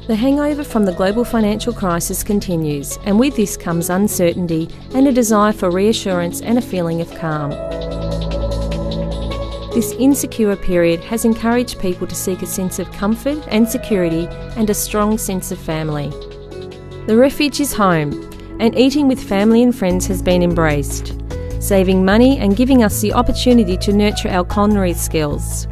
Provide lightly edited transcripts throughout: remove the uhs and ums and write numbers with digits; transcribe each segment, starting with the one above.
The hangover from the global financial crisis continues, and with this comes uncertainty and a desire for reassurance and a feeling of calm. This insecure period has encouraged people to seek a sense of comfort and security and a strong sense of family. The refuge is home, and eating with family and friends has been embraced, saving money and giving us the opportunity to nurture our culinary skills.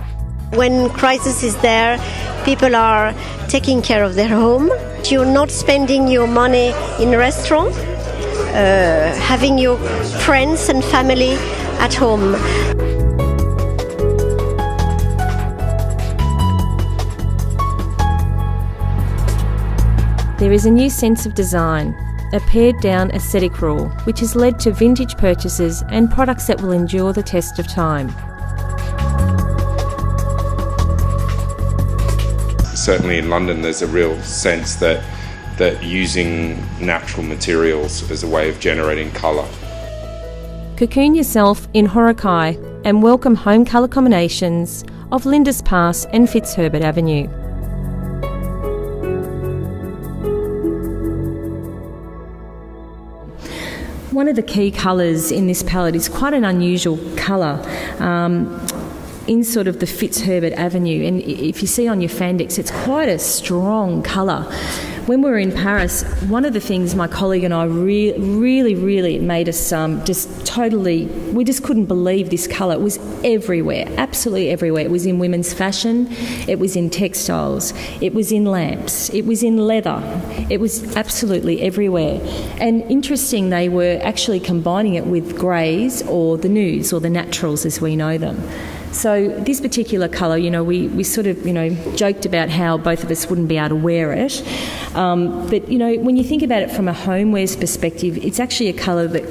When crisis is there, people are taking care of their home. You're not spending your money in a restaurant, having your friends and family at home. There is a new sense of design, a pared-down aesthetic rule, which has led to vintage purchases and products that will endure the test of time. Certainly in London there's a real sense that using natural materials as a way of generating colour. Cocoon yourself in Horakai and welcome home colour combinations of Linda's Pass and Fitzherbert Avenue. One of the key colours in this palette is quite an unusual colour. In sort of the Fitzherbert Avenue, and if you see on your Fandex, it's quite a strong colour. When we were in Paris, one of the things my colleague and I really made us we just couldn't believe this colour. It was everywhere, absolutely everywhere. It was in women's fashion, it was in textiles, it was in lamps, it was in leather, it was absolutely everywhere. And interesting, they were actually combining it with greys or the nudes or the naturals as we know them. So this particular colour, we sort of, joked about how both of us wouldn't be able to wear it. But, when you think about it from a homewares perspective, it's actually a colour that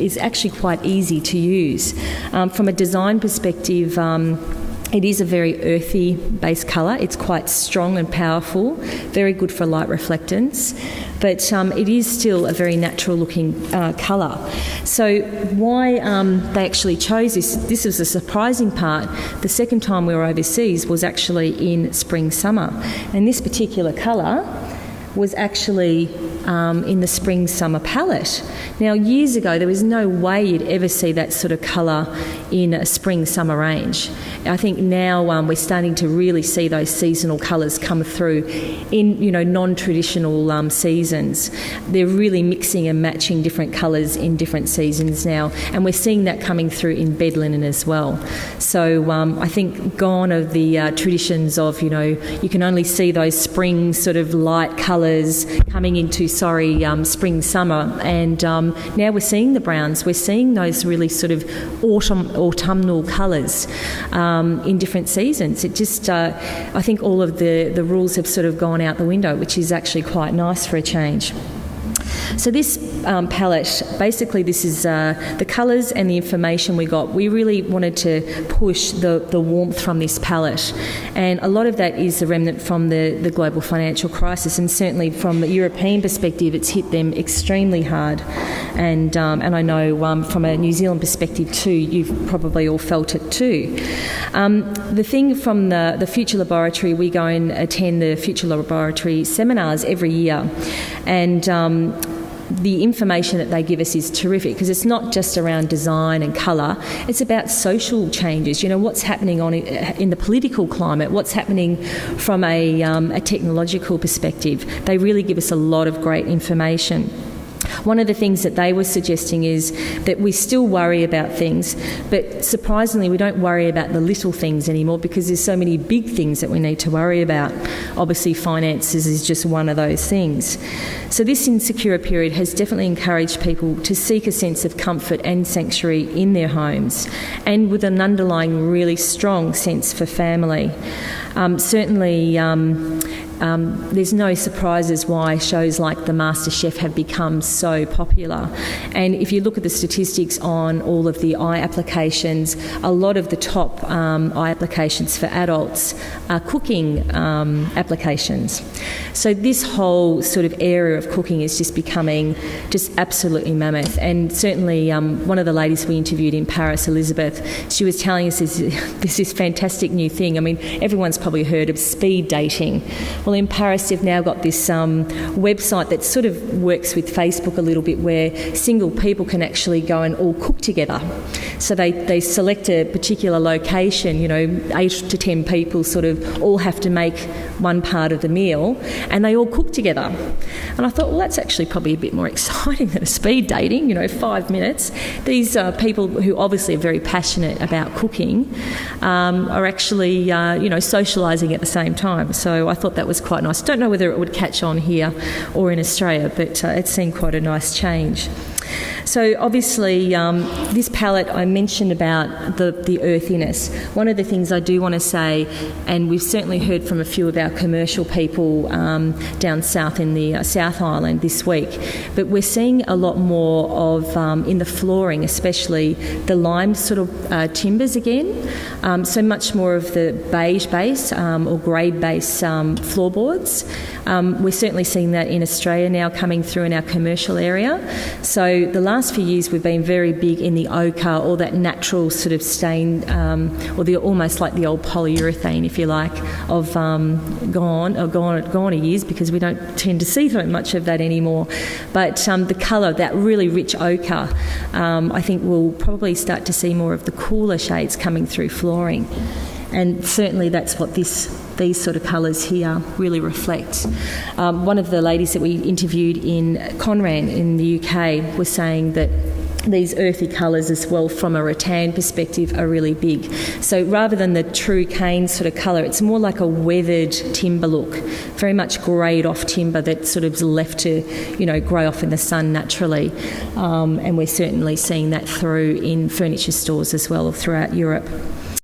is actually quite easy to use. From a design perspective, it is a very earthy base colour. It's quite strong and powerful, very good for light reflectance, but it is still a very natural looking colour. So why they actually chose this was a surprising part. The second time we were overseas was actually in spring-summer, and this particular colour was actually in the spring-summer palette. Now, years ago, there was no way you'd ever see that sort of colour in a spring-summer range. I think now we're starting to really see those seasonal colours come through in, non-traditional seasons. They're really mixing and matching different colours in different seasons now, and we're seeing that coming through in bed linen as well. So I think gone are the traditions of, you can only see those spring sort of light colours coming into, spring-summer, and now we're seeing the browns. We're seeing those really sort of autumnal colours in different seasons. It just, I think all of the rules have sort of gone out the window, which is actually quite nice for a change. So this palette, basically this is the colours and the information we got. We really wanted to push the warmth from this palette, and a lot of that is the remnant from the global financial crisis, and certainly from the European perspective it's hit them extremely hard, and I know from a New Zealand perspective too, you've probably all felt it too. The thing from the Future Laboratory, we go and attend the Future Laboratory seminars every year, and the information that they give us is terrific, because it's not just around design and colour, it's about social changes, what's happening in the political climate, what's happening from a technological perspective. They really give us a lot of great information. One of the things that they were suggesting is that we still worry about things, but surprisingly we don't worry about the little things anymore, because there's so many big things that we need to worry about. Obviously finances is just one of those things. So this insecure period has definitely encouraged people to seek a sense of comfort and sanctuary in their homes, and with an underlying really strong sense for family. Certainly there's no surprises why shows like The MasterChef have become so popular. And if you look at the statistics on all of the eye applications, a lot of the top eye applications for adults are cooking applications. So this whole sort of area of cooking is just becoming just absolutely mammoth. And certainly one of the ladies we interviewed in Paris, Elizabeth, she was telling us this fantastic new thing. I mean, everyone's probably heard of speed dating. Well, in Paris, they've now got this website that sort of works with Facebook a little bit, where single people can actually go and all cook together. So they select a particular location, 8 to 10 people sort of all have to make one part of the meal, and they all cook together. And I thought, well, that's actually probably a bit more exciting than a speed dating, 5 minutes. These people who obviously are very passionate about cooking are actually, socialising at the same time. So I thought that was quite nice. Don't know whether it would catch on here or in Australia, but it seemed quite a nice change. So obviously this palette I mentioned about the earthiness. One of the things I do want to say, and we've certainly heard from a few of our commercial people down south in the South Island this week, but we're seeing a lot more of, in the flooring especially, the lime sort of timbers again. So much more of the beige base or grade base floorboards. We're certainly seeing that in Australia now coming through in our commercial area. So the last few years we've been very big in the ochre, or that natural sort of stain, or the almost like the old polyurethane, if you like, of gone years, because we don't tend to see very much of that anymore. But the colour, that really rich ochre, I think we'll probably start to see more of the cooler shades coming through flooring. And certainly that's what these sort of colours here really reflect. One of the ladies that we interviewed in Conran in the UK was saying that these earthy colours as well from a rattan perspective are really big. So rather than the true cane sort of colour, it's more like a weathered timber look, very much greyed off timber that sort of is left to, grey off in the sun naturally. And we're certainly seeing that through in furniture stores as well throughout Europe.